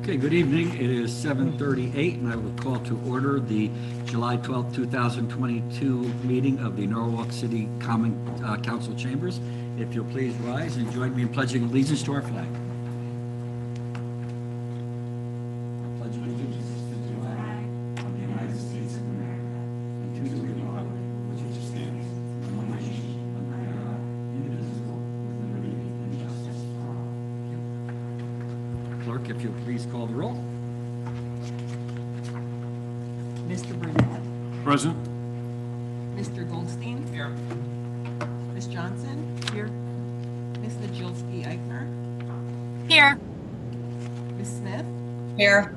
Okay, good evening. It is 7:38, and I will call to order the July 12th, 2022 meeting of the Norwalk City Common Council Chambers. If you'll please rise and join me in pledging allegiance to our flag. Pledge allegiance to the flag of the United States of America and to the republic which stands one nation under God, indivisible, with liberty and justice for all. Clerk, if you'll please call the roll. Mr. Burnett. Present. Mr. Goldstein. Here. Ms. Johnson. Here. Ms. Najilski-Eichner. Here. Ms. Smith. Here.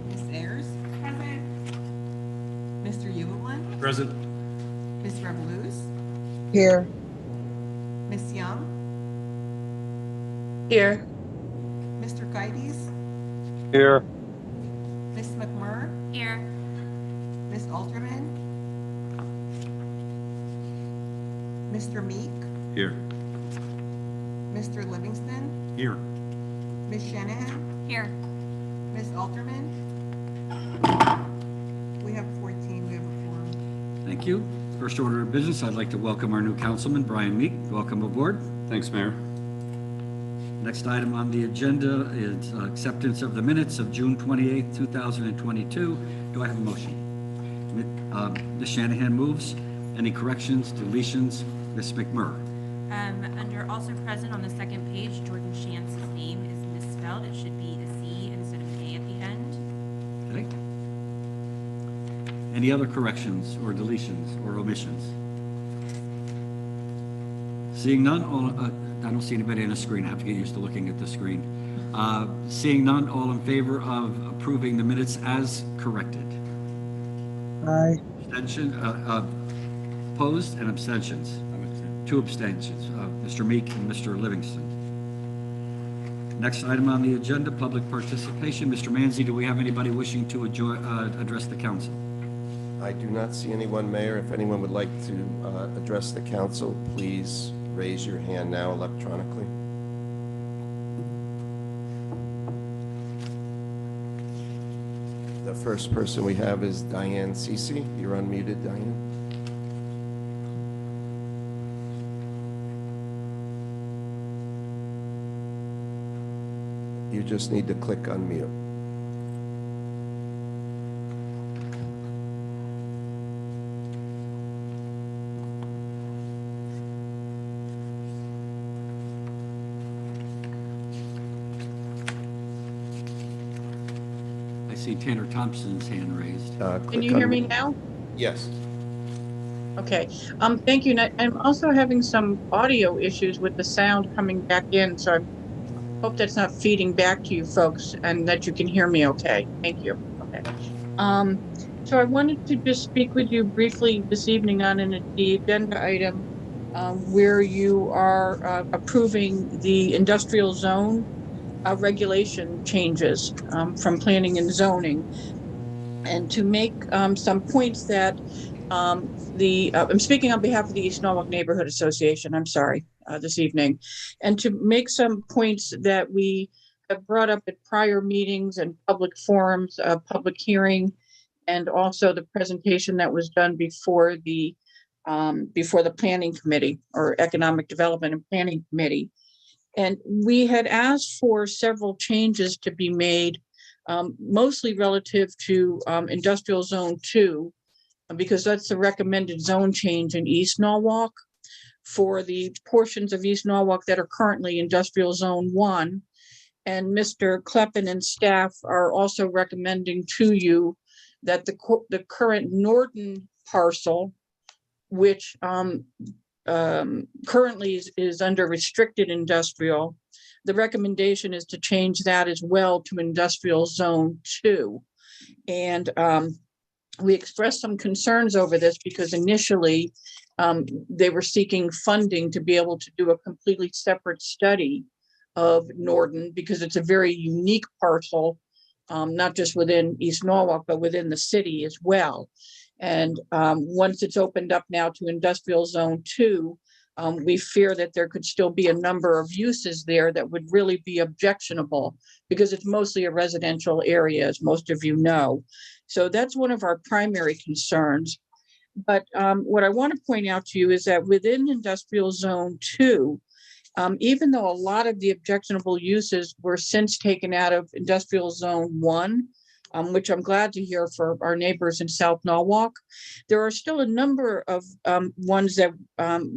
Ms. Ayers. Present. Mr. Uelin. Present. Ms. Revoluz. Here. Ms. Young. Here. Mr. Kaides. Here. Ms. McMurr. Here. Ms. Alterman. Mr. Meek. Here. Mr. Livingston. Here. Ms. Shanahan. Here. Ms. Alterman. We have 14. We have a quorum. Thank you. First order of business, I'd like to welcome our new councilman, Brian Meek. Welcome aboard. Thanks, Mayor. Next item on the agenda is acceptance of the minutes of June 28th, 2022. Do I have a motion? Ms. Shanahan moves. Any corrections, deletions? Ms. McMurr. Under also present on the second page, Jordan Shantz's name is misspelled. It should be a C instead of an A at the end. Okay. Any other corrections or deletions or omissions? Seeing none, I don't see anybody on the screen. I have to get used to looking at the screen. Seeing none, all in favor of approving the minutes as corrected? Aye. Abstention, opposed and abstentions. Two abstentions, Mr. Meek and Mr. Livingston. Next item on the agenda, public participation. Mr. Manzi, do we have anybody wishing to address the council? I do not see anyone, Mayor. If anyone would like to address the council, please raise your hand now electronically. The first person we have is Diane Cece. You're unmuted, Diane. You just need to click unmute. I see Tanner Thompson's hand raised. Can you hear me now? Yes. Okay. Thank you. And I'm also having some audio issues with the sound coming back in, so I hope that's not feeding back to you folks and that you can hear me okay. Thank you. Okay. So I wanted to just speak with you briefly this evening on the agenda item where you are approving the industrial zone regulation changes from planning and zoning, and to make some points that I'm speaking on behalf of the East Norwalk Neighborhood Association, I'm sorry, this evening, and to make some points that we have brought up at prior meetings and public forums, public hearing, and also the presentation that was done before the Planning Committee or Economic Development and Planning Committee. And we had asked for several changes to be made, mostly relative to Industrial Zone 2, because that's the recommended zone change in East Norwalk. For the portions of East Norwalk that are currently Industrial Zone 1. And Mr. Kleppen and staff are also recommending to you that the current Norton parcel, which currently is under restricted industrial, the recommendation is to change that as well to Industrial Zone 2. And we expressed some concerns over this because initially they were seeking funding to be able to do a completely separate study of Norton because it's a very unique parcel, not just within East Norwalk, but within the city as well. And once it's opened up now to Industrial Zone 2, we fear that there could still be a number of uses there that would really be objectionable because it's mostly a residential area, as most of you know. So that's one of our primary concerns. But what I want to point out to you is that within Industrial Zone 2, even though a lot of the objectionable uses were since taken out of Industrial Zone 1, which I'm glad to hear for our neighbors in South Norwalk, there are still a number of ones that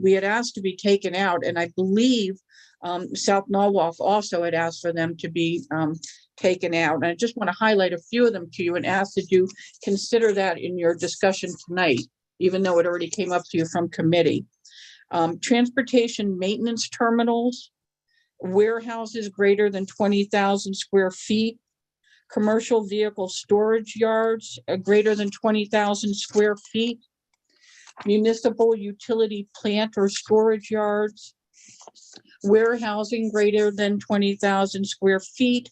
we had asked to be taken out. And I believe South Norwalk also had asked for them to be taken out. And I just want to highlight a few of them to you and ask that you consider that in your discussion tonight, even though it already came up to you from committee. Transportation maintenance terminals, warehouses greater than 20,000 square feet, commercial vehicle storage yards greater than 20,000 square feet, municipal utility plant or storage yards, warehousing greater than 20,000 square feet.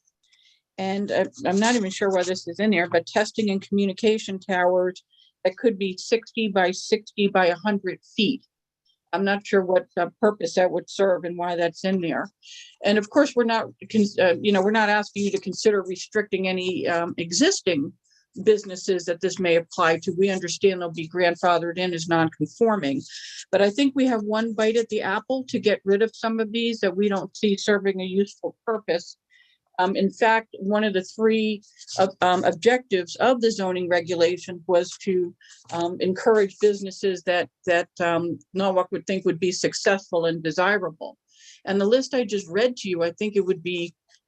And I'm not even sure why this is in there, but testing and communication towers that could be 60 by 60 by 100 feet. I'm not sure what purpose that would serve and why that's in there. And of course, we're not asking you to consider restricting any existing businesses that this may apply to. We understand they'll be grandfathered in as non-conforming, but I think we have one bite at the apple to get rid of some of these that we don't see serving a useful purpose. In fact, one of the three objectives of the zoning regulation was to encourage businesses that Norwalk would think would be successful and desirable. And the list I just read to you, I think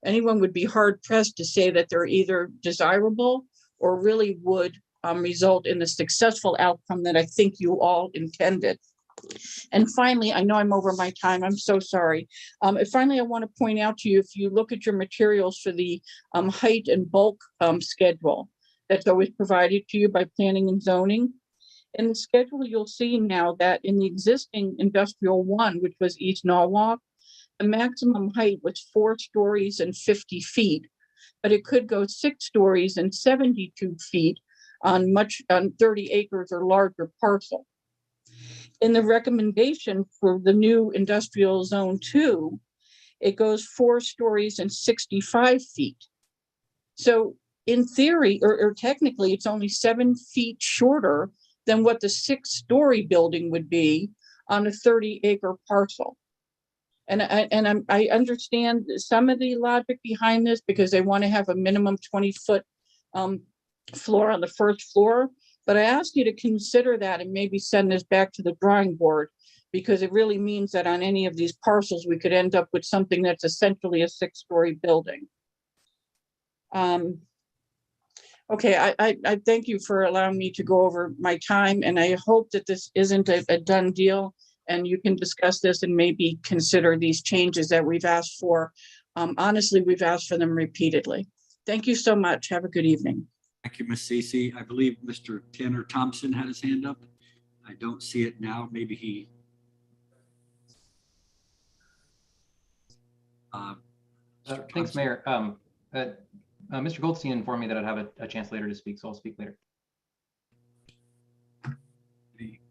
anyone would be hard pressed to say that they're either desirable or really would result in the successful outcome that I think you all intended. And finally, I know I'm over my time. I'm so sorry. Finally, I want to point out to you, if you look at your materials for the height and bulk schedule that's always provided to you by planning and zoning. In the schedule, you'll see now that in the existing Industrial 1, which was East Norwalk, the maximum height was 4 stories and 50 feet, but it could go 6 stories and 72 feet on 30 acres or larger parcel. In the recommendation for the new Industrial Zone 2, it goes 4 stories and 65 feet. So in theory, or technically, it's only 7 feet shorter than what the 6-story building would be on a 30-acre parcel. And I understand some of the logic behind this because they want to have a minimum 20-foot floor on the first floor. But I ask you to consider that and maybe send this back to the drawing board, because it really means that on any of these parcels, we could end up with something that's essentially a 6-story building. Okay, I thank you for allowing me to go over my time, and I hope that this isn't a done deal and you can discuss this and maybe consider these changes that we've asked for. Honestly, we've asked for them repeatedly. Thank you so much. Have a good evening. Thank you, Ms. Cece. I believe Mr. Tanner Thompson had his hand up. I don't see it now. Maybe he. Thanks, Mayor. Mr. Goldstein informed me that I'd have a chance later to speak, so I'll speak later.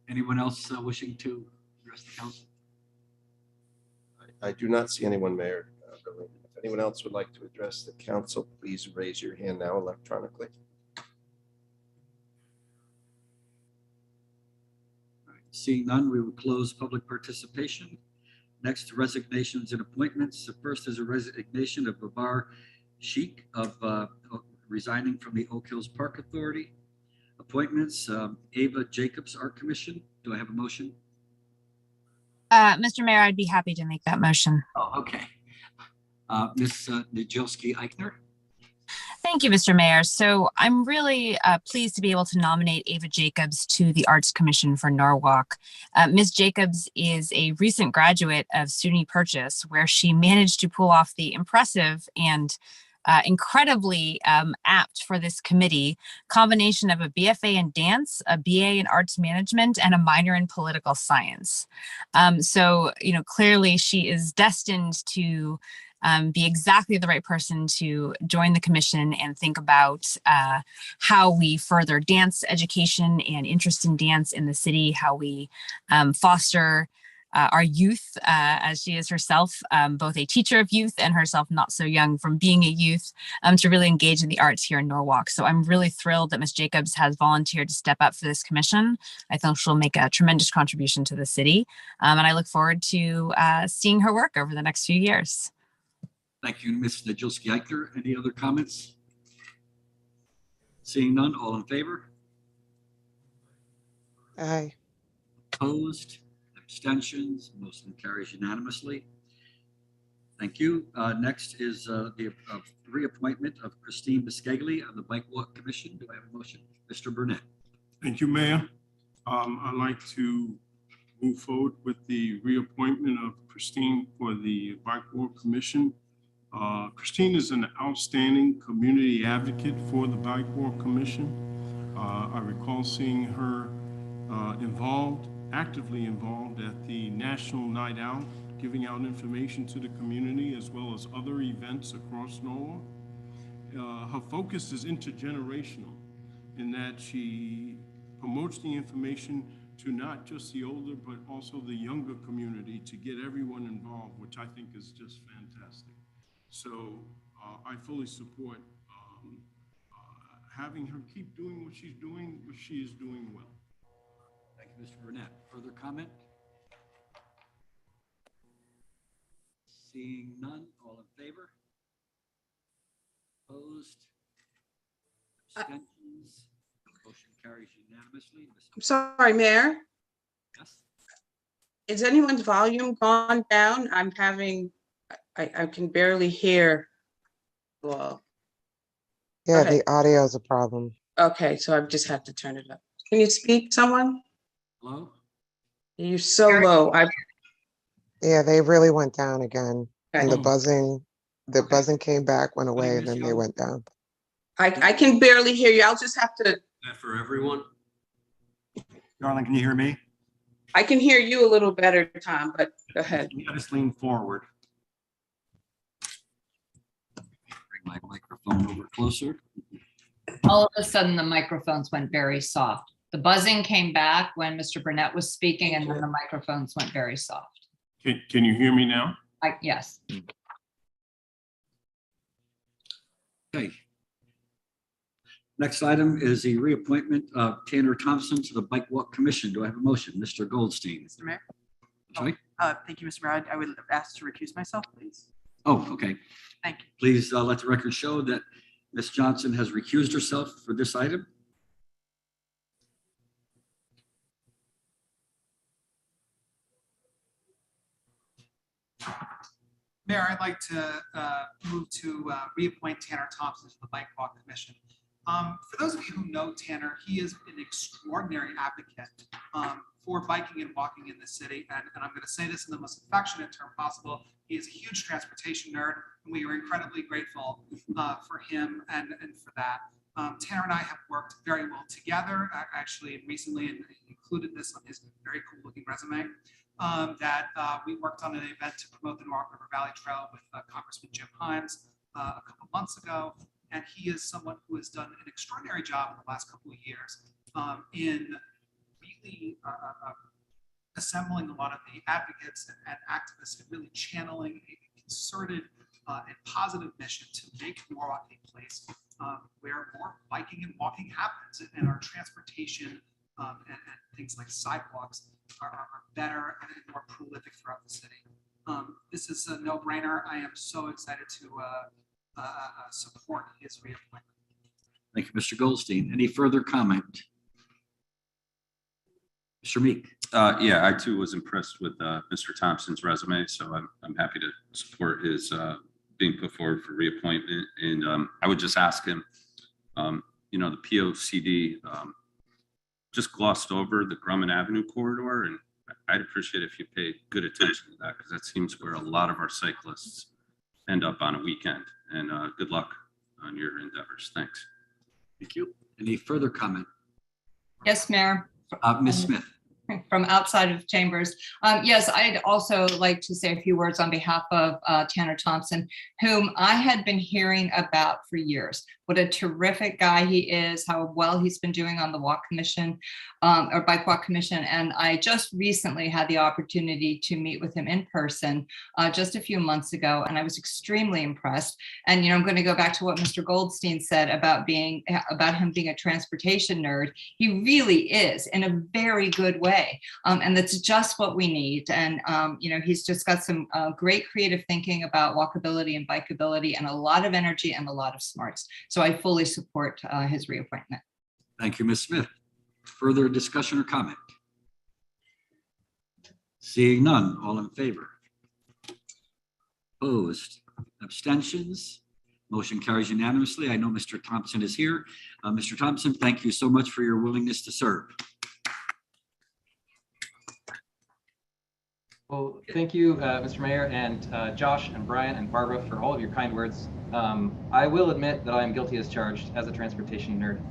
Anyone else wishing to address the council? I do not see anyone, Mayor. If anyone else would like to address the council, please raise your hand now electronically. Seeing none, we will close public participation. Next, resignations and appointments. The first is a resignation of Babar Sheikh of resigning from the Oak Hills Park Authority. Appointments, Ava Jacobs, Art Commission. Do I have a motion? Mr. Mayor, I'd be happy to make that motion. Oh, okay. Ms. Nijelski-Eichner. Thank you, Mr. Mayor. So I'm really pleased to be able to nominate Ava Jacobs to the Arts Commission for Norwalk. Ms. Jacobs is a recent graduate of SUNY Purchase, where she managed to pull off the impressive and incredibly apt for this committee combination of a BFA in dance, a BA in arts management, and a minor in political science. So, clearly she is destined to be exactly the right person to join the commission and think about how we further dance education and interest in dance in the city, how we foster our youth, as she is herself both a teacher of youth and herself not so young from being a youth, to really engage in the arts here in Norwalk. So I'm really thrilled that Ms. Jacobs has volunteered to step up for this commission. I think she'll make a tremendous contribution to the city, and I look forward to seeing her work over the next few years. Thank you, Ms. Najilski-Eichler. Any other comments? Seeing none, all in favor? Aye. Opposed? Abstentions? Motion carries unanimously. Thank you. Next is the reappointment of Christine Bisceglie on the Bike Walk Commission. Do I have a motion? Mr. Burnett. Thank you, Mayor. I'd like to move forward with the reappointment of Christine for the Bike Walk Commission. Christine is an outstanding community advocate for the Bike Walk Commission. I recall seeing her actively involved at the National Night Out, giving out information to the community as well as other events across Norwalk. Her focus is intergenerational in that she promotes the information to not just the older, but also the younger community to get everyone involved, which I think is just fantastic. So I fully support having her keep doing what she's doing, what she is doing well. Thank you, Mr. Burnett. Further comment? Seeing none, all in favor? Opposed? Abstentions? Motion carries unanimously. I'm sorry, Mayor. Yes? Is anyone's volume gone down? I'm having, I can barely hear. Well, Yeah, Okay. the audio is a problem. okay, so I just have to turn it up. Can you speak, someone? Hello? You're so low. Yeah, they really went down again. And the Okay. buzzing came back, went away, and Miss then they Young? went down. I can barely hear you. I'll just have to, That for everyone? Darling, can you hear me? I can hear you a little better, Tom, but go ahead. You gotta lean forward. Bring my microphone over closer. All of a sudden, the microphones went very soft. The buzzing came back when Mr. Burnett was speaking, and then the microphones went very soft. Can you hear me now? Yes. Okay. Next item is the reappointment of Tanner Thompson to the Bike Walk Commission. Do I have a motion? Mr. Goldstein. Mr. Mayor? Sorry? Thank you, Mr. Mayor. I would ask to recuse myself, please. Oh, okay. Thank you. Please let the record show that Ms. Johnson has recused herself for this item. Mayor, I'd like to move to reappoint Tanner Thompson to the Bike Walk Commission. For those of you who know Tanner, he is an extraordinary advocate for biking and walking in the city. And I'm going to say this in the most affectionate term possible. He is a huge transportation nerd, and we are incredibly grateful for him and for that. Tanner and I have worked very well together, actually recently, and included this on his very cool looking resume. We worked on an event to promote the Norwalk River Valley Trail with Congressman Jim Himes a couple months ago. And he is someone who has done an extraordinary job in the last couple of years in really assembling a lot of the advocates and activists and really channeling a concerted and positive mission to make Norwalk a place where more biking and walking happens, and our transportation and things like sidewalks are better and more prolific throughout the city. This is a no-brainer. I am so excited to support his reappointment. Thank you, Mr. Goldstein. Any further comment? Mr. Meek. Yeah, I too was impressed with Mr. Thompson's resume, so I'm happy to support his being put forward for reappointment. And I would just ask him, the POCD just glossed over the Grumman Avenue corridor, and I'd appreciate if you paid good attention to that, because that seems where a lot of our cyclists end up on a weekend. And good luck on your endeavors. Thanks. Thank you. Any further comment? Yes, Mayor. Ms. Smith. From outside of chambers. Yes, I'd also like to say a few words on behalf of Tanner Thompson, whom I had been hearing about for years. what a terrific guy he is, how well he's been doing on the Walk Commission or Bike Walk Commission. And I just recently had the opportunity to meet with him in person just a few months ago, and I was extremely impressed. And I'm going to go back to what Mr. Goldstein said about him being a transportation nerd. He really is, in a very good way, and that's just what we need. And he's just got some great creative thinking about walkability and bikeability, and a lot of energy and a lot of smarts. So I fully support his reappointment. Thank you, Ms. Smith. Further discussion or comment? Seeing none, all in favor? Opposed? Abstentions? Motion carries unanimously. I know Mr. Thompson is here. Mr. Thompson, thank you so much for your willingness to serve. Well, thank you, Mr. Mayor, and Josh and Brian and Barbara for all of your kind words. I will admit that I am guilty as charged as a transportation nerd,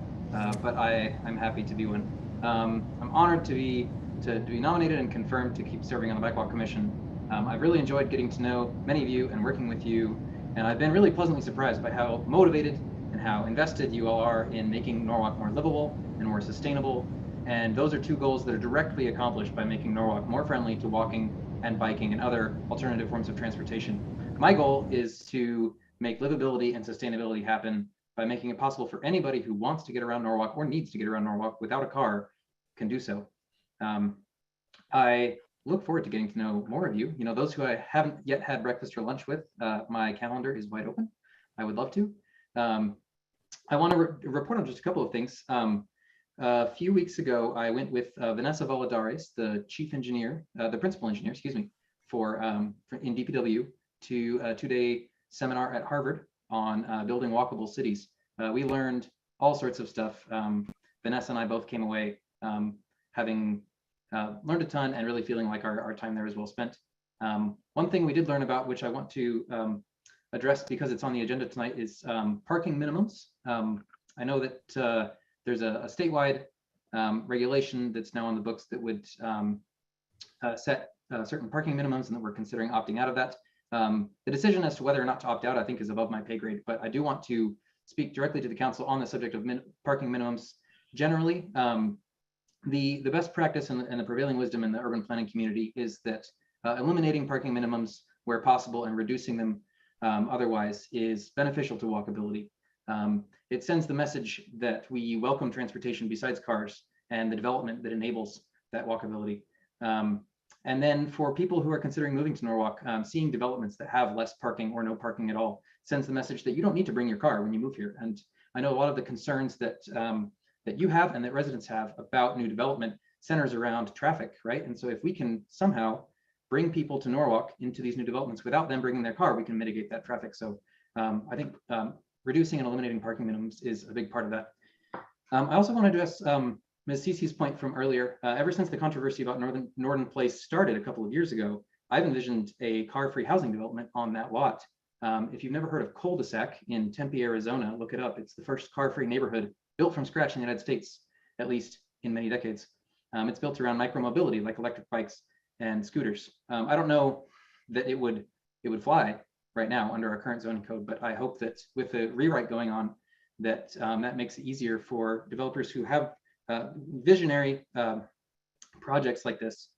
but I'm happy to be one. I'm honored to be nominated and confirmed to keep serving on the Bike Walk Commission. I've really enjoyed getting to know many of you and working with you, and I've been really pleasantly surprised by how motivated and how invested you all are in making Norwalk more livable and more sustainable. And those are two goals that are directly accomplished by making Norwalk more friendly to walking and biking and other alternative forms of transportation. My goal is to make livability and sustainability happen by making it possible for anybody who wants to get around Norwalk or needs to get around Norwalk without a car can do so. I look forward to getting to know more of you. Those who I haven't yet had breakfast or lunch with, my calendar is wide open. I would love to. I want to report on just a couple of things. A few weeks ago, I went with Vanessa Valladares, the principal engineer, in DPW, to a 2-day seminar at Harvard on building walkable cities. We learned all sorts of stuff. Vanessa and I both came away having learned a ton and really feeling like our time there was well spent. One thing we did learn about, which I want to address because it's on the agenda tonight, is parking minimums. I know that there's a statewide regulation that's now on the books that would set certain parking minimums, and that we're considering opting out of that. The decision as to whether or not to opt out, I think, is above my pay grade, but I do want to speak directly to the council on the subject of parking minimums generally. The best practice and the prevailing wisdom in the urban planning community is that eliminating parking minimums where possible and reducing them otherwise is beneficial to walkability. It sends the message that we welcome transportation besides cars and the development that enables that walkability. And then for people who are considering moving to Norwalk, seeing developments that have less parking or no parking at all sends the message that you don't need to bring your car when you move here. And I know a lot of the concerns that that you have and that residents have about new development centers around traffic, right? And so if we can somehow bring people to Norwalk into these new developments without them bringing their car, we can mitigate that traffic. So I think reducing and eliminating parking minimums is a big part of that. I also want to address Ms. Cece's point from earlier. Ever since the controversy about Norton Place started a couple of years ago, I've envisioned a car-free housing development on that lot. If you've never heard of Cul-de-sac in Tempe, Arizona, look it up. It's the first car-free neighborhood built from scratch in the United States, at least in many decades. It's built around micromobility, like electric bikes and scooters. I don't know that it would fly right now under our current zoning code, but I hope that with the rewrite going on, that that makes it easier for developers who have visionary projects like this,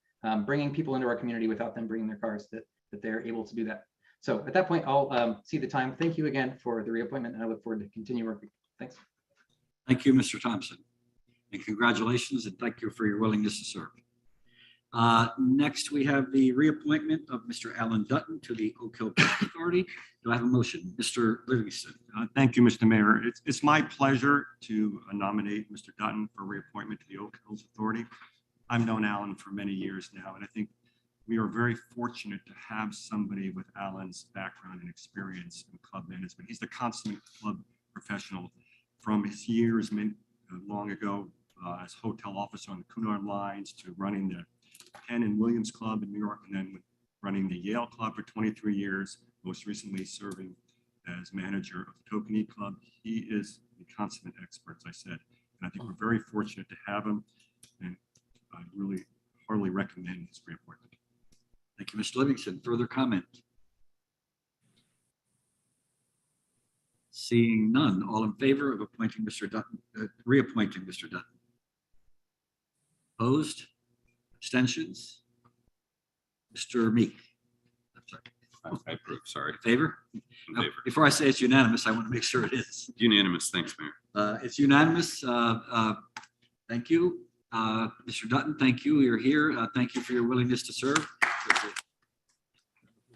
bringing people into our community without them bringing their cars, that they're able to do that. So at that point, I'll see the time. Thank you again for the reappointment, and I look forward to continue working. Thanks. Thank you, Mr. Thompson, and congratulations, and thank you for your willingness to serve. Next, we have the reappointment of Mr. Alan Dutton to the Oak Hill Park Authority. Do I have a motion? Mr. Livingston. Thank you, Mr. Mayor. It's my pleasure to nominate Mr. Dutton for reappointment to the Oak Hills Authority. I've known Alan for many years now, and I think we are very fortunate to have somebody with Alan's background and experience in club management. He's the consummate club professional from his years long ago as hotel officer on the Cunard Lines to running the Penn and Williams Club in New York, and then running the Yale Club for 23 years, most recently serving as manager of the Tokenie Club. He is the consummate expert, as I said, and I think we're very fortunate to have him, and I really heartily recommend his reappointment. Thank you, Mr. Livingston. Further comment? Seeing none, all in favor of appointing Mr. Dutton, reappointing Mr. Dutton? Opposed? Abstentions? Mr. Meek? I'm sorry. I approve, sorry. Favor? In Now, favor. before I say it's unanimous, I want to make sure it is. Unanimous, thanks, Mayor. It's unanimous. Thank you. Mr. Dutton, thank you. You're here. Thank you for your willingness to serve.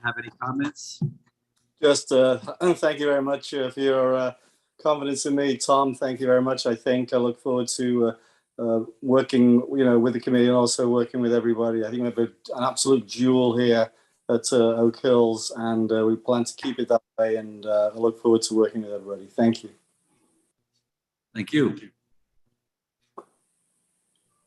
Have any comments? Just thank you very much for your confidence in me, Tom. Thank you very much. I look forward to working, with the committee and also working with everybody. I think we have an absolute jewel here at Oak Hills, and we plan to keep it that way. And I look forward to working with everybody. Thank you. Thank you.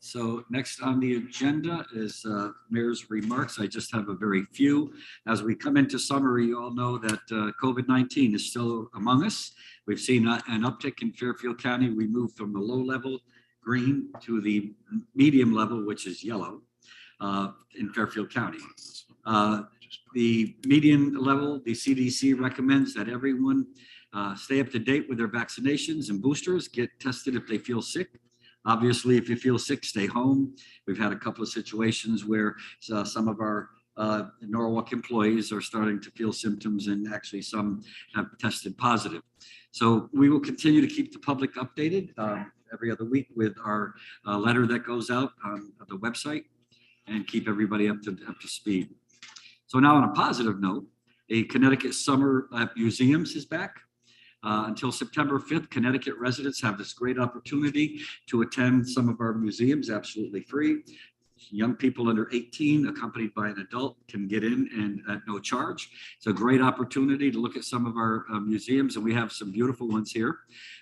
So next on the agenda is Mayor's remarks. I just have a very few. As we come into summer, you all know that COVID-19 is still among us. We've seen an uptick in Fairfield County. We moved from the low level green to the medium level, which is yellow in Fairfield County. The median level, the CDC recommends that everyone stay up to date with their vaccinations and boosters, get tested if they feel sick. Obviously, if you feel sick, stay home. We've had a couple of situations where some of our Norwalk employees are starting to feel symptoms, and actually some have tested positive. So we will continue to keep the public updated every other week with our letter that goes out on the website, and keep everybody up to speed. So now on a positive note, a Connecticut Summer at Museums is back. Until September 5th, Connecticut residents have this great opportunity to attend some of our museums absolutely free. Young people under 18 accompanied by an adult can get in and at no charge. It's a great opportunity to look at some of our museums, and we have some beautiful ones here.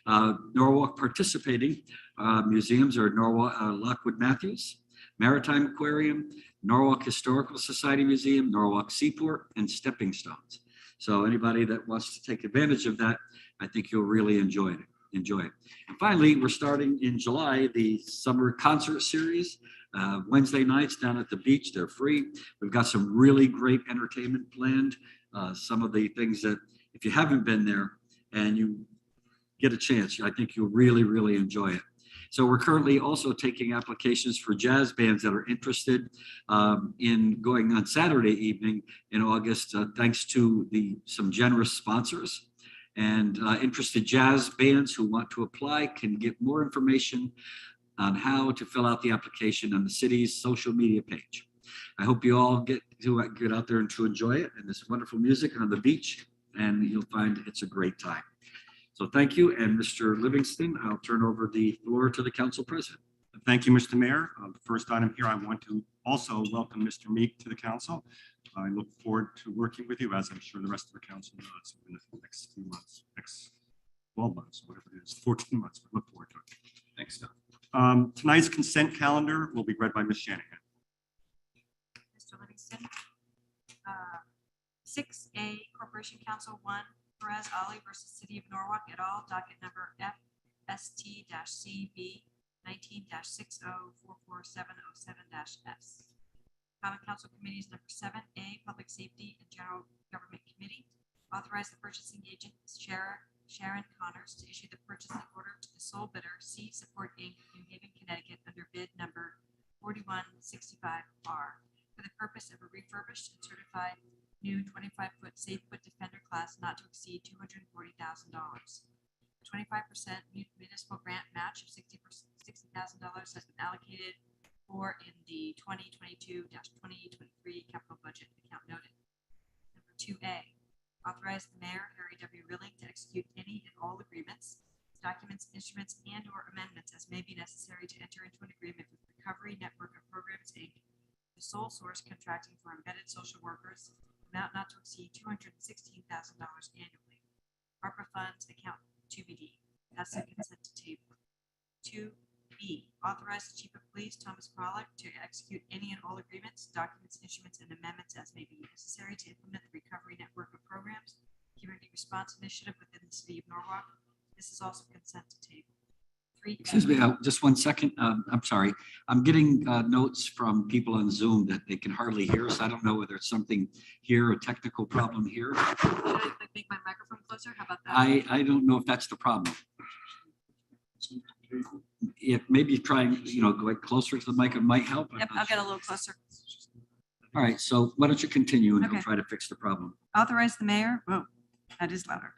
Norwalk participating museums are Norwalk, Lockwood Matthews, Maritime Aquarium, Norwalk Historical Society Museum, Norwalk Seaport, and Stepping Stones. So anybody that wants to take advantage of that, I think you'll really enjoy it. And finally, we're starting in July the summer concert series. Wednesday nights down at the beach, they're free. We've got some really great entertainment planned. Some of the things that, if you haven't been there and you get a chance, I think you'll really, really enjoy it. So we're currently also taking applications for jazz bands that are interested in going on Saturday evening in August, thanks to some generous sponsors. And interested jazz bands who want to apply can get more information on how to fill out the application on the city's social media page. I hope you all get out there and to enjoy it and this wonderful music on the beach, and you'll find it's a great time. So thank you. And Mr. Livingston, I'll turn over the floor to the council president. Thank you, Mr. Mayor. The first item here, I want to also welcome Mr. Meek to the council. I look forward to working with you, as I'm sure the rest of the council does in the next few months, next 12 months, whatever it is, 14 months. We look forward to it. Thanks, Tom. Tonight's consent calendar will be read by Ms. Shanahan. Mr. Livingston. 6A, Corporation Council 1, Perez Ali versus City of Norwalk et al., docket number FST-CB 19-60444707-S. Common Council Committees number 7A, Public Safety and General Government Committee, authorize the purchasing agent Sharon Connors to issue the purchasing order to the sole bidder, C Support Inc., New Haven, Connecticut, under bid number 4165R, for the purpose of a refurbished and certified new 25-foot safe-foot defender class not to exceed $240,000. 25% municipal grant match of $60,000 has been allocated for in the 2022-2023 capital budget account noted. Number 2A, authorize the mayor, Harry W. Rilling, to execute any and all agreements, documents, instruments, and or amendments as may be necessary to enter into an agreement with Recovery Network of Programs, Inc., the sole source contracting for embedded social workers, amount not to exceed $216,000 annually. ARPA funds account 2BD. That's the consent to table. 2B, authorize the Chief of Police, Thomas Pollock, to execute any and all agreements, documents, instruments, and amendments as may be necessary to implement the Recovery Network of Programs, Community Response Initiative within the City of Norwalk. This is also consent to table. Excuse me, just 1 second. I'm sorry. I'm getting notes from people on Zoom that they can hardly hear us. I don't know whether it's something here, a technical problem here. Should I make my microphone closer? How about that? I don't know if that's the problem. If maybe trying, go closer to the mic, it might help. Yep, I'll get a little closer. All right, so why don't you continue and Okay. we'll try to fix the problem. Authorize the mayor, whoa, that is louder.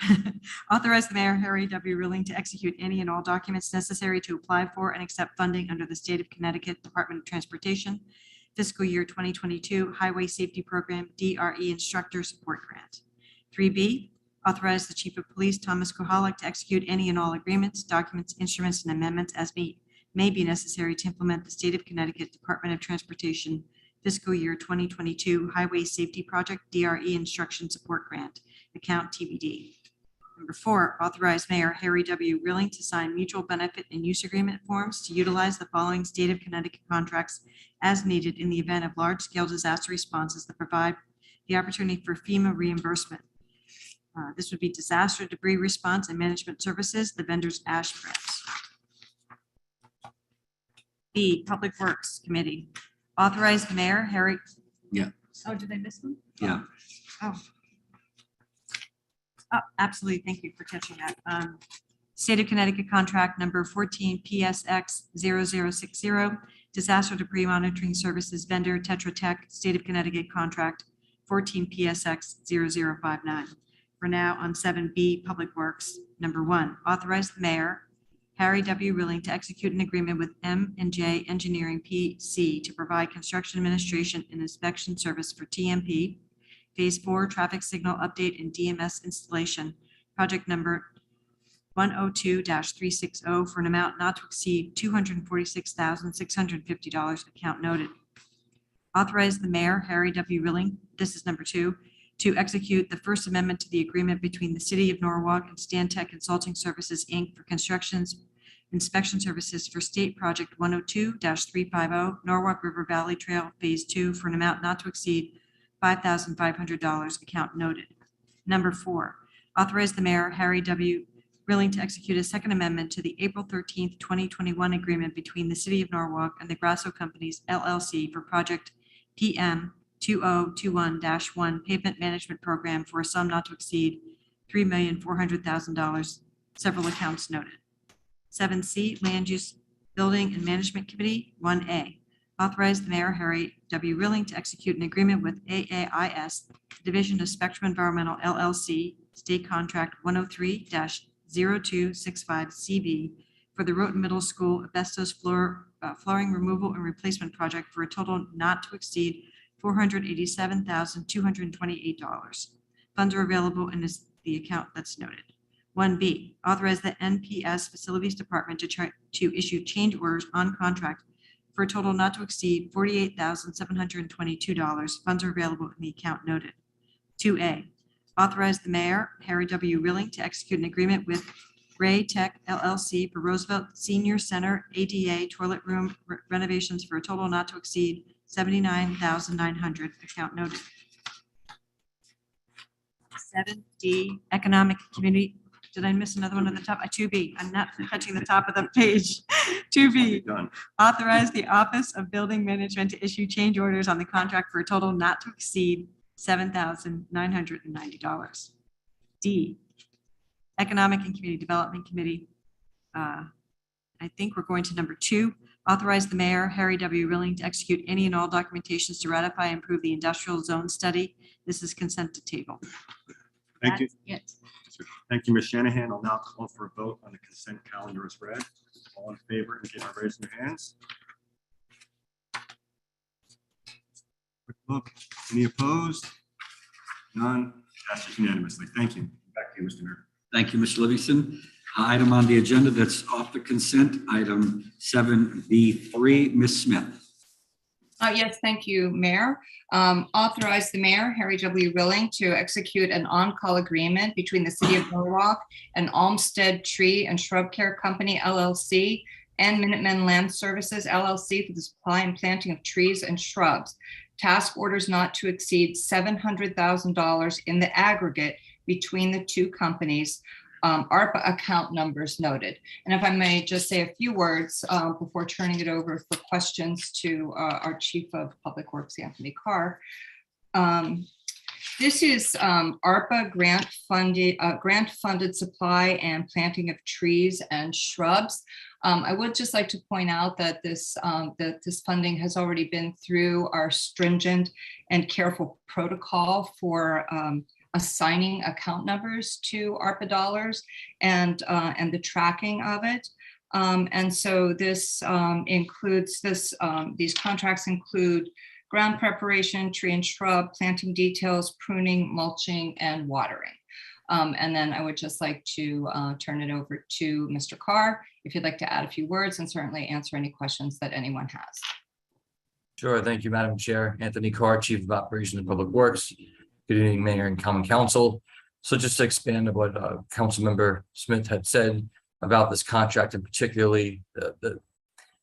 Authorize the mayor, Harry W. Rilling, to execute any and all documents necessary to apply for and accept funding under the State of Connecticut Department of Transportation fiscal year 2022 Highway Safety Program DRE Instructor Support Grant. 3B, authorize the Chief of Police, Thomas Kohalik, to execute any and all agreements, documents, instruments, and amendments as may be necessary to implement the State of Connecticut Department of Transportation fiscal year 2022 Highway Safety Project DRE Instruction Support Grant, account TBD. Number 4, authorize Mayor Harry W. Rilling to sign mutual benefit and use agreement forms to utilize the following State of Connecticut contracts as needed in the event of large-scale disaster responses that provide the opportunity for FEMA reimbursement. This would be disaster debris response and management services, the vendor's Ashbridge. B, Public Works Committee. Authorize the mayor, Harry. Yeah. Oh, did I miss one? Yeah. Oh. Oh, absolutely. Thank you for catching that. State of Connecticut contract number 14 PSX 0060, disaster debris monitoring services vendor Tetra Tech, State of Connecticut contract 14 PSX 0059. We're now on 7B, Public Works. Number 1, authorize the mayor, Harry W. Rilling, to execute an agreement with M&J Engineering PC to provide construction administration and inspection service for TMP, Phase 4 traffic signal update and DMS installation, project number 102-360 for an amount not to exceed $246,650, account noted. Authorize the mayor, Harry W. Rilling, this is number 2, to execute the First Amendment to the agreement between the City of Norwalk and Stantec Consulting Services, Inc. for constructions inspection services for State Project 102-350 Norwalk River Valley Trail Phase 2 for an amount not to exceed $5,500, account noted. Number 4, authorize the mayor, Harry W. Rilling, to execute a Second Amendment to the April 13th, 2021 agreement between the City of Norwalk and the Grasso Companies, LLC for project PM 2021-1 pavement management program for a sum not to exceed $3,400,000, several accounts noted. 7C, Land Use Building and Management Committee. 1A, authorize the mayor, Harry W. Rilling, to execute an agreement with AAIS, Division of Spectrum Environmental LLC, State Contract 103-0265CB for the Roten Middle School asbestos flooring removal and replacement project for a total not to exceed $487,228. Funds are available in the account that's noted. 1B, authorize the NPS Facilities Department to issue change orders on contract for a total not to exceed $48,722. Funds are available in the account noted. 2A, authorize the mayor, Harry W. Rilling, to execute an agreement with Ray Tech LLC for Roosevelt Senior Center ADA toilet room renovations for a total not to exceed $79,900, account noted. 7D, Economic Community. Did I miss another one at the top? 2B, I'm not touching the top of the page. 2B, authorize the Office of Building Management to issue change orders on the contract for a total not to exceed $7,990. D, Economic and Community Development Committee. I think we're going to number 2, authorize the mayor, Harry W. Rilling, to execute any and all documentations to ratify and approve the industrial zone study. This is consent to table. Thank you. That's it. Thank you, Ms. Shanahan. I'll now call for a vote on the consent calendar as read. All in favor, indicate by raising your hands. Quick look. Any opposed? None. Passes unanimously. Thank you. Back to you, Mr. Mayor. Thank you, Mr. Livingston. Item on the agenda that's off the consent, item 7B3, Ms. Smith. Yes, thank you, Mayor. Authorize the mayor, Harry W. Rilling, to execute an on-call agreement between the City of Norwalk and Olmsted Tree and Shrub Care Company, LLC, and Minutemen Land Services, LLC, for the supply and planting of trees and shrubs. Task orders not to exceed $700,000 in the aggregate between the two companies. ARPA account numbers noted. And if I may just say a few words before turning it over for questions to our Chief of Public Works, Anthony Carr. This is ARPA grant funded supply and planting of trees and shrubs. I would just like to point out that this funding has already been through our stringent and careful protocol for assigning account numbers to ARPA dollars and the tracking of it. And so this includes these contracts include ground preparation, tree and shrub, planting details, pruning, mulching, and watering. And then I would just like to turn it over to Mr. Carr, if you'd like to add a few words and certainly answer any questions that anyone has. Sure. Thank you, Madam Chair. Anthony Carr, Chief of Operations and Public Works. Good evening, Mayor and Common Council. So just to expand on what Councilmember Smith had said about this contract, and particularly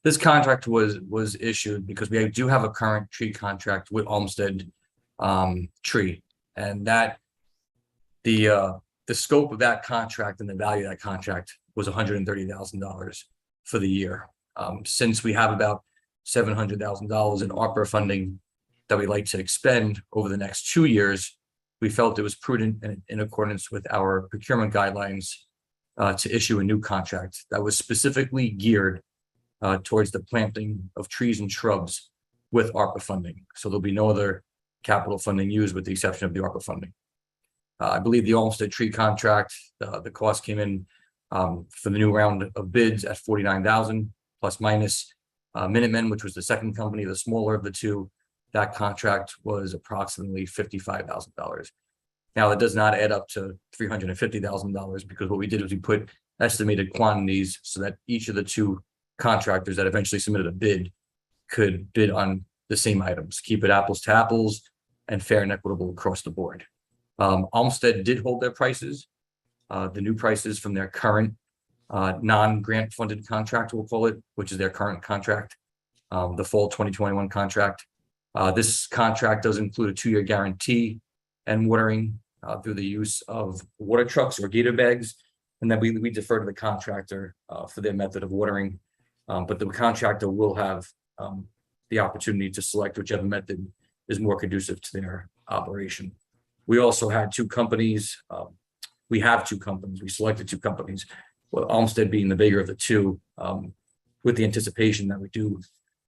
this contract was issued because we do have a current tree contract with Olmsted Tree, and that the scope of that contract and the value of that contract was $130,000 for the year. Since we have about $700,000 in ARPA funding that we like to expend over the next 2 years, we felt it was prudent and in accordance with our procurement guidelines to issue a new contract that was specifically geared towards the planting of trees and shrubs with ARPA funding. So there'll be no other capital funding used with the exception of the ARPA funding. I believe the Olmsted Tree contract, the cost came in for the new round of bids at $49,000 plus minus. Minutemen, which was the second company, the smaller of the two, that contract was approximately $55,000. Now, that does not add up to $350,000 because what we did was we put estimated quantities so that each of the two contractors that eventually submitted a bid could bid on the same items, keep it apples to apples and fair and equitable across the board. Olmsted did hold their prices, the new prices from their current non-grant funded contract, we'll call it, which is their current contract, the fall 2021 contract. This contract does include a 2-year guarantee and watering through the use of water trucks or gator bags. And then we defer to the contractor for their method of watering. But the contractor will have the opportunity to select whichever method is more conducive to their operation. We also had 2 companies. We have 2 companies. We selected 2 companies, well, Olmsted being the bigger of the 2, with the anticipation that we do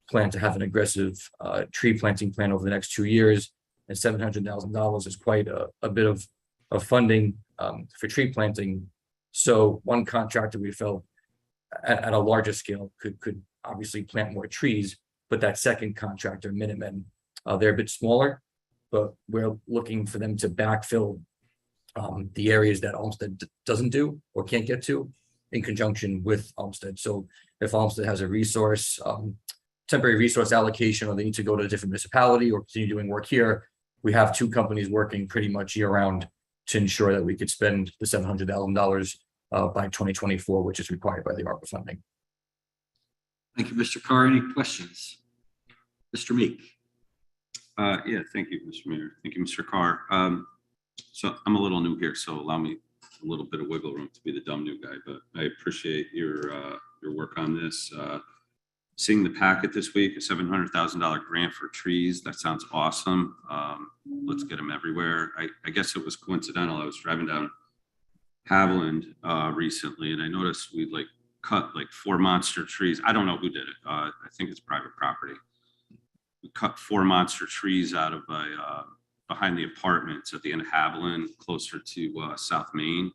plan to have an aggressive tree planting plan over the next 2 years. And $700,000 is quite a bit of funding for tree planting. So one contractor we felt at a larger scale could obviously plant more trees, but that second contractor, Minutemen, they're a bit smaller, but we're looking for them to backfill the areas that Olmsted doesn't do or can't get to in conjunction with Olmsted. So if Olmsted has a resource, temporary resource allocation, or they need to go to a different municipality or continue doing work here, we have 2 companies working pretty much year round to ensure that we could spend the $700,000 by 2024, which is required by the ARPA funding. Thank you, Mr. Carr. Any questions? Mr. Meek. Yeah, thank you, Mr. Mayor. Thank you, Mr. Carr. So I'm a little new here, so allow me a little bit of wiggle room to be the dumb new guy, but I appreciate your work on this. Seeing the packet this week, a $700,000 grant for trees, that sounds awesome. Let's get them everywhere. I guess it was coincidental. I was driving down Haviland recently, and I noticed we cut 4 monster trees. I don't know who did it. I think it's private property. We cut 4 monster trees out of behind the apartments at the end of Haviland, closer to South Main.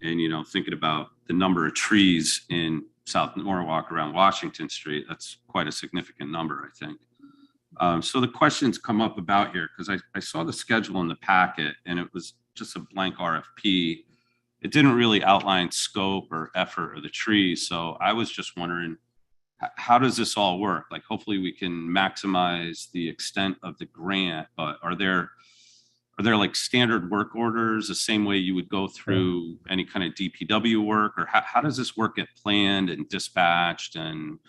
And, you know, thinking about the number of trees in South Norwalk around Washington Street, that's quite a significant number, I think. So the questions come up about here, because I saw the schedule in the packet and it was just a blank RFP. It didn't really outline scope or effort of the trees. So I was just wondering, how does this all work? Like, hopefully we can maximize the extent of the grant, but are there like standard work orders the same way you would go through any kind of DPW work, or how does this work get planned and dispatched and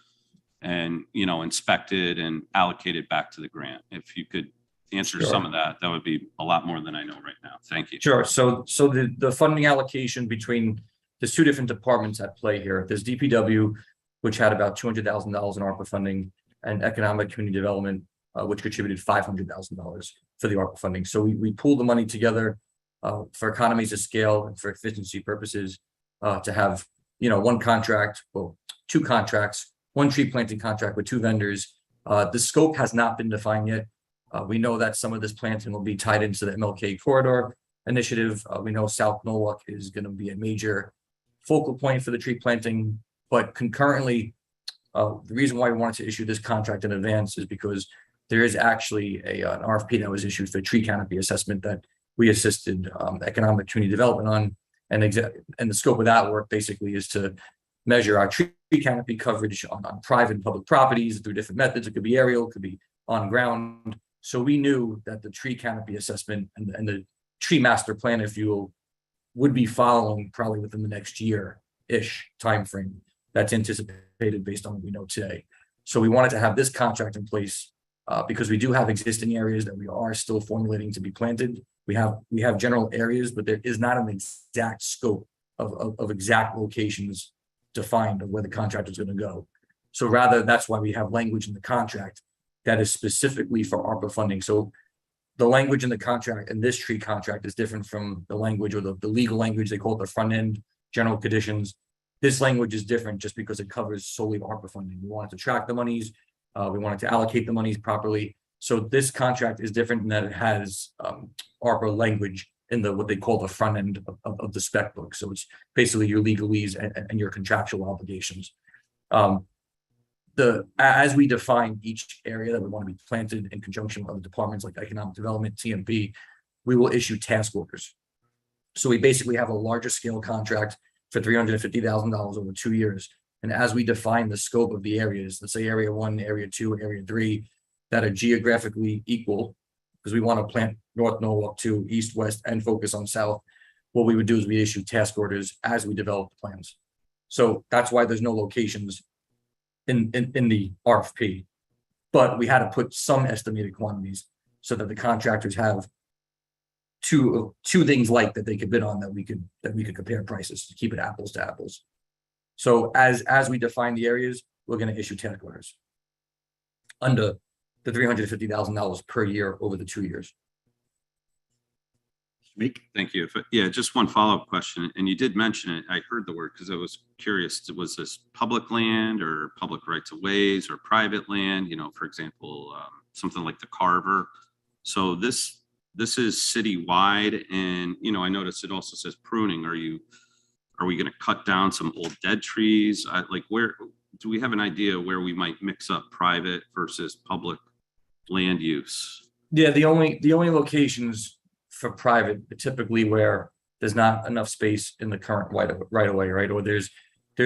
you know, inspected and allocated back to the grant? If you could answer Sure. some of that, that would be a lot more than I know right now. Thank you. Sure. So the funding allocation between, there's two different departments at play here. There's DPW, which had about $200,000 in ARPA funding, and Economic Community Development, which contributed $500,000 for the ARPA funding. So we pooled the money together for economies of scale and for efficiency purposes, to have, one contract, well, two contracts, one tree planting contract with two vendors. The scope has not been defined yet. We know that some of this planting will be tied into the MLK corridor initiative. We know South Norwalk is going to be a major focal point for the tree planting, but concurrently, the reason why we wanted to issue this contract in advance is because there is actually an RFP that was issued for tree canopy assessment that we assisted Economic Community Development on, and the scope of that work basically is to measure our tree canopy coverage on private and public properties through different methods. It could be aerial, it could be on ground. So we knew that the tree canopy assessment and the tree master plan, if you will, would be following probably within the next year-ish timeframe that's anticipated based on what we know today. So we wanted to have this contract in place because we do have existing areas that we are still formulating to be planted. We have general areas, but there is not an exact scope of exact locations defined of where the contract is going to go. So rather, that's why we have language in the contract that is specifically for ARPA funding. So the language in the contract and this tree contract is different from the language or the legal language. They call it the front end general conditions. This language is different just because it covers solely ARPA funding. We wanted to track the monies. We wanted to allocate the monies properly. So this contract is different in that it has ARPA language in what they call the front end of the spec book. So it's basically your legalese and your contractual obligations. As we define each area that we want to be planted in conjunction with other departments like economic development, TMP, we will issue task orders. So we basically have a larger scale contract for $350,000 over 2 years. And as we define the scope of the areas, let's say area 1, area 2, area 3, that are geographically equal, because we want to plant North Norwalk 2, East, West, and focus on South, what we would do is we issue task orders as we develop the plans. So that's why there's no locations in the RFP, but we had to put some estimated quantities so that the contractors have two things like that they could bid on that we could compare prices to keep it apples to apples. So as we define the areas, we're going to issue task orders under the $350,000 per year over the 2 years. Thank you. Yeah, just one follow-up question. And you did mention it. I heard the word because I was curious. Was this public land or public rights of ways or private land? For example, something like the Carver. So this is citywide, and I noticed it also says pruning. Are we going to cut down some old dead trees? Where do we have an idea where we might mix up private versus public land use? Yeah, the only locations for private are typically where there's not enough space in the current right of way, right? Or there's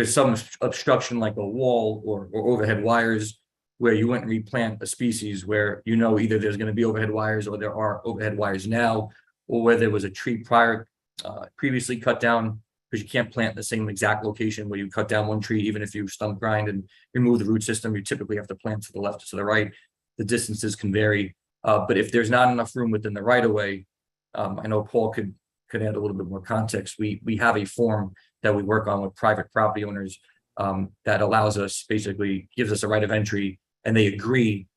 some obstruction like a wall or overhead wires where you wouldn't replant a species where either there's going to be overhead wires or there are overhead wires now, or where there was a tree previously cut down, because you can't plant the same exact location where you cut down one tree. Even if you stump grind and remove the root system, you typically have to plant to the left or to the right. The distances can vary, but if there's not enough room within the right of way, I know Paul could add a little bit more context. We have a form that we work on with private property owners that allows us, basically gives us a right of entry, and they agree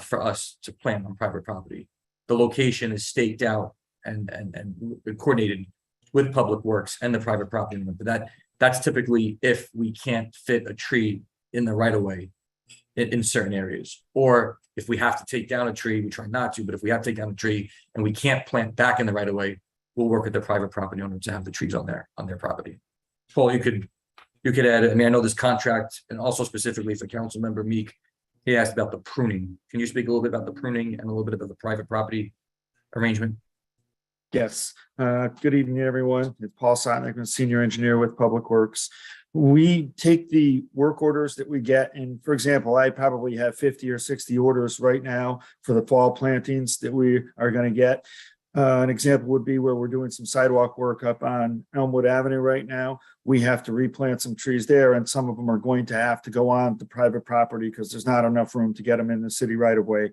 for us to plant on private property. The location is staked out and coordinated with Public Works and the private property owner. But that's typically if we can't fit a tree in the right of way in certain areas, or if we have to take down a tree, we try not to, but if we have to take down a tree and we can't plant back in the right of way, we'll work with the private property owner to have the trees on their property. Paul, you could add, I know this contract, and also specifically for Council Member Meek, he asked about the pruning. Can you speak a little bit about the pruning and a little bit about the private property arrangement? Yes. Good evening, everyone. It's Paul Sotnick, I'm a senior engineer with Public Works. We take the work orders that we get, and for example, I probably have 50 or 60 orders right now for the fall plantings that we are going to get. An example would be where we're doing some sidewalk work up on Elmwood Avenue right now. We have to replant some trees there, and some of them are going to have to go on to private property because there's not enough room to get them in the city right of way.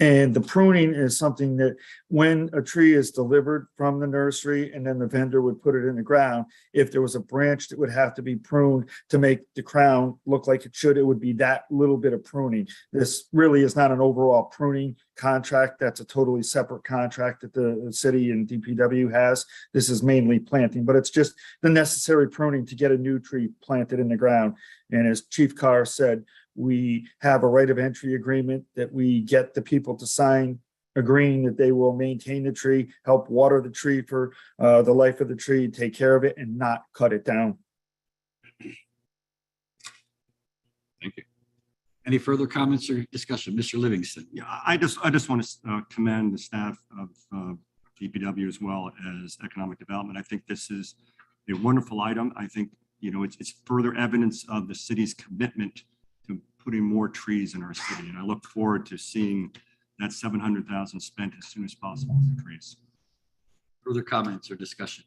And the pruning is something that when a tree is delivered from the nursery and then the vendor would put it in the ground, if there was a branch that would have to be pruned to make the crown look like it should, it would be that little bit of pruning. This really is not an overall pruning contract. That's a totally separate contract that the city and DPW has. This is mainly planting, but it's just the necessary pruning to get a new tree planted in the ground. And as Chief Carr said, we have a right of entry agreement that we get the people to sign, agreeing that they will maintain the tree, help water the tree for the life of the tree, take care of it and not cut it down. Thank you. Any further comments or discussion? Mr. Livingston? Yeah, I just want to commend the staff of DPW as well as Economic Development. I think this is a wonderful item. I think, you know, it's further evidence of the city's commitment to putting more trees in our city. And I look forward to seeing that 700,000 spent as soon as possible for trees. Further comments or discussion?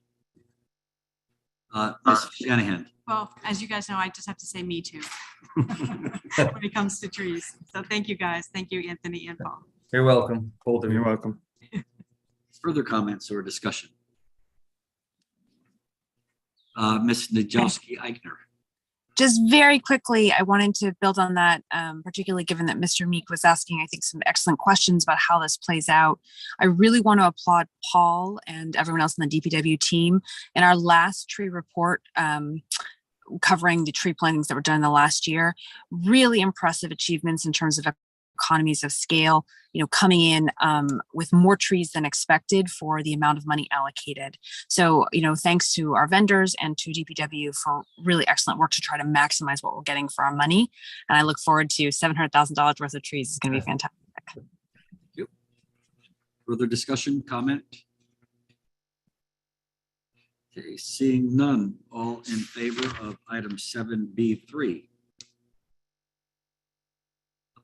Ms. Shanahan? Well, as you guys know, I just have to say me too when it comes to trees. So thank you guys. Thank you, Anthony and Paul. You're welcome. Both of you. You're welcome. Further comments or discussion? Ms. Najowski-Eichner? Just very quickly, I wanted to build on that, particularly given that Mr. Meek was asking, I think, some excellent questions about how this plays out. I really want to applaud Paul and everyone else in the DPW team. In our last tree report, covering the tree plantings that were done in the last year, really impressive achievements in terms of economies of scale, you know, coming in with more trees than expected for the amount of money allocated. So, you know, thanks to our vendors and to DPW for really excellent work to try to maximize what we're getting for our money. And I look forward to $700,000 worth of trees. It's going to be fantastic. Thank you. Further discussion, comment? Okay, seeing none, all in favor of item 7B3?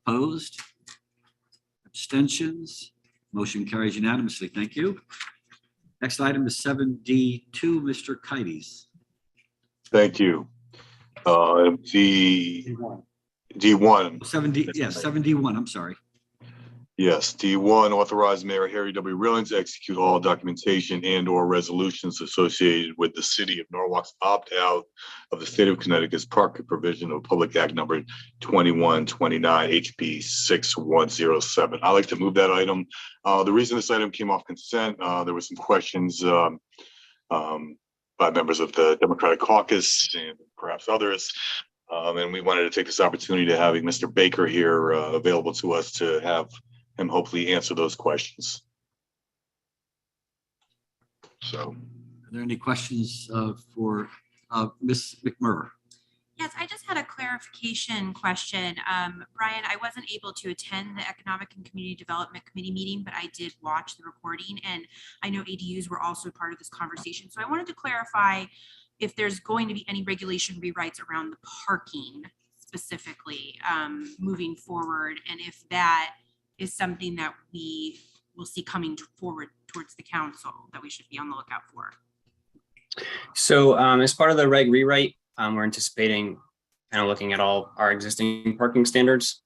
Opposed? Abstentions? Motion carries unanimously. Thank you. Next item is 7D2, Mr. Kites. Thank you. D1. 7D, yes, 7D1, I'm sorry. Yes, D1, authorize Mayor Harry W. Rillings to execute all documentation and or resolutions associated with the city of Norwalk's opt-out of the state of Connecticut's parking provision of Public Act number 2129 HB 6107. I'd like to move that item. The reason this item came off consent, there were some questions by members of the Democratic Caucus and perhaps others. And we wanted to take this opportunity to having Mr. Baker here available to us to have him hopefully answer those questions. So, are there any questions for Ms. McMurray? Yes, I just had a clarification question. Brian, I wasn't able to attend the Economic and Community Development Committee meeting, but I did watch the recording, and I know ADUs were also part of this conversation. So I wanted to clarify if there's going to be any regulation rewrites around the parking specifically moving forward, and if that is something that we will see coming forward towards the council that we should be on the lookout for. So as part of the reg rewrite, we're anticipating kind of looking at all our existing parking standards.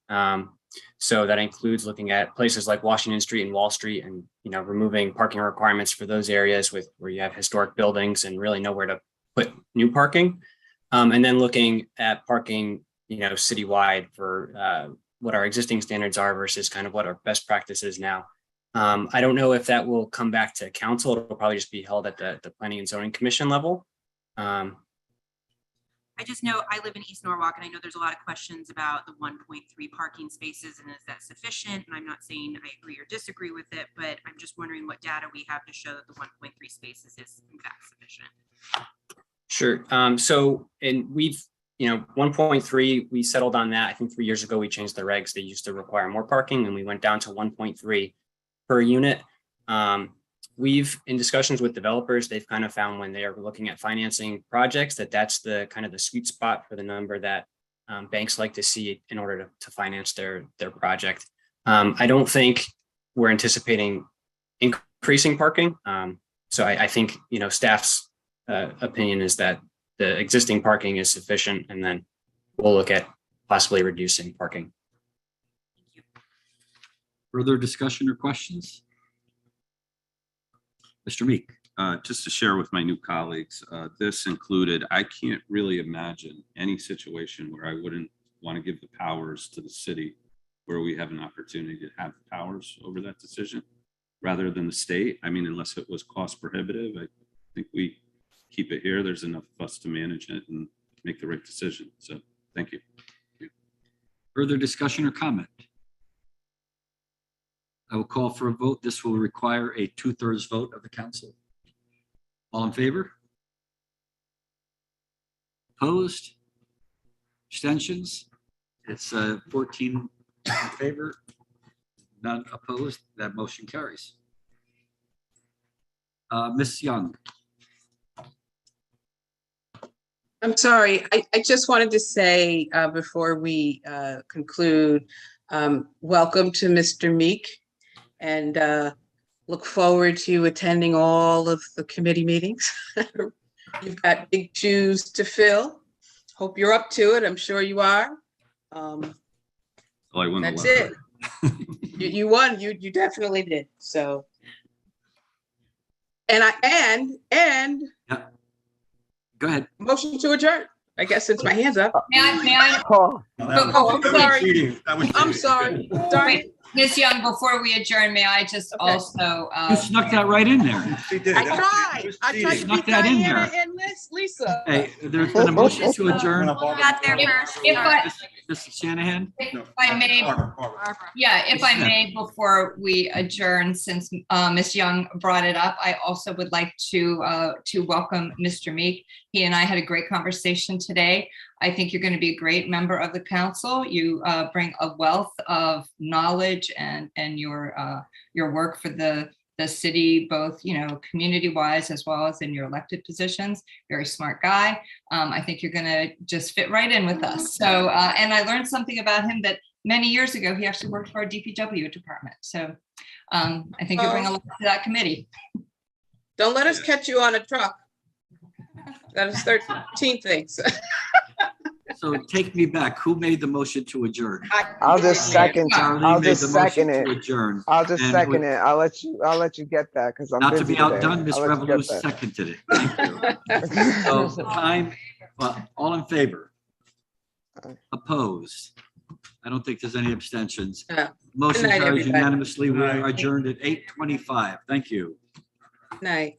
So that includes looking at places like Washington Street and Wall Street, and removing parking requirements for those areas where you have historic buildings and really nowhere to put new parking. And then looking at parking, citywide for what our existing standards are versus kind of what our best practice is now. I don't know if that will come back to council. It'll probably just be held at the Planning and Zoning Commission level. I just know I live in East Norwalk, and I know there's a lot of questions about the 1.3 parking spaces, and is that sufficient? And I'm not saying I agree or disagree with it, but I'm just wondering what data we have to show that the 1.3 spaces is in fact sufficient. Sure. And we've 1.3, we settled on that. I think 3 years ago, we changed the regs. They used to require more parking, and we went down to 1.3 per unit. We've, in discussions with developers, they've kind of found when they are looking at financing projects that's the kind of the sweet spot for the number that banks like to see in order to finance their project. I don't think we're anticipating increasing parking. So I think, staff's opinion is that the existing parking is sufficient, and then we'll look at possibly reducing parking. Further discussion or questions? Mr. Meek. Just to share with my new colleagues, this included, I can't really imagine any situation where I wouldn't want to give the powers to the city where we have an opportunity to have powers over that decision rather than the state. I mean, unless it was cost prohibitive, I think we keep it here. There's enough of us to manage it and make the right decision. So thank you. Further discussion or comment? I will call for a vote. This will require a 2/3 vote of the council. All in favor? Opposed? Abstentions? It's 14 in favor, none opposed. That motion carries. Ms. Young. I'm sorry, I just wanted to say before we conclude, welcome to Mr. Meek, and look forward to attending all of the committee meetings. You've got big shoes to fill. Hope you're up to it. I'm sure you are. Well, I won the That's lottery. it. You won. You definitely did. So, and Go ahead. motion to adjourn. I guess since my hand's up. May I? Oh, I'm sorry. I'm sorry. Sorry. Ms. Young, before we adjourn, may I just also? You snuck that right in there. I tried. I tried to Snuck be that in Diana there. and Lisa. Hey, there's been a motion to adjourn. Got there first. Mrs. Shanahan? If I may, yeah, if I may, before we adjourn, since Ms. Young brought it up, I also would like to welcome Mr. Meek. He and I had a great conversation today. I think you're going to be a great member of the council. You bring a wealth of knowledge and your work for the city, both, community wise as well as in your elected positions. Very smart guy. I think you're going to just fit right in with us. So, and I learned something about him that many years ago, he actually worked for our DPW department. So I think you bring a lot to that committee. Don't let us catch you on a truck. That is 13 things. So take me back. Who made the motion to adjourn? I'll just second. Charlene I'll made just the motion second to it. adjourn. I'll just And second it. I'll let you get that because I'm Not to busy be outdone, today. Ms. I'll let you get Revolute that. seconded it. Thank you. So time, all in favor? Opposed? I don't think there's any abstentions. Motion Good night, carries everybody. unanimously. We are adjourned at 8:25. Thank you. Night.